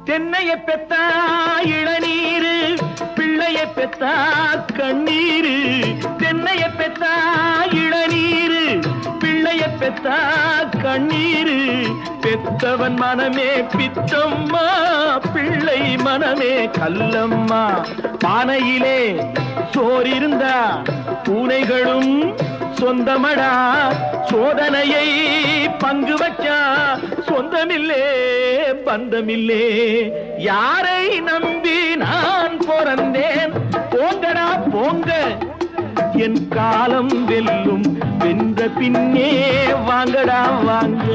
தென்னைய பெத்தா இளநீரு, பிள்ளைய பெத்தா கண்ணீரு. தென்னைய பெத்தா இளநீரு, பிள்ளைய பெத்தா கண்ணீரு. பெத்தவன் மனமே பித்தம்மா, பிள்ளை மனமே கல்லம்மா. பானையிலே சோறிருந்தா பூனைகளும் சொந்தமடா. சோதனையை பங்கு வச்சா சொந்தமில்லே பந்தமில்லே. யாரை நம்பி நான் பிறந்தேன்? போங்கடா போங்க, என் காலம் வெல்லும். வென்ற பின்னே வாங்கடா வாங்க.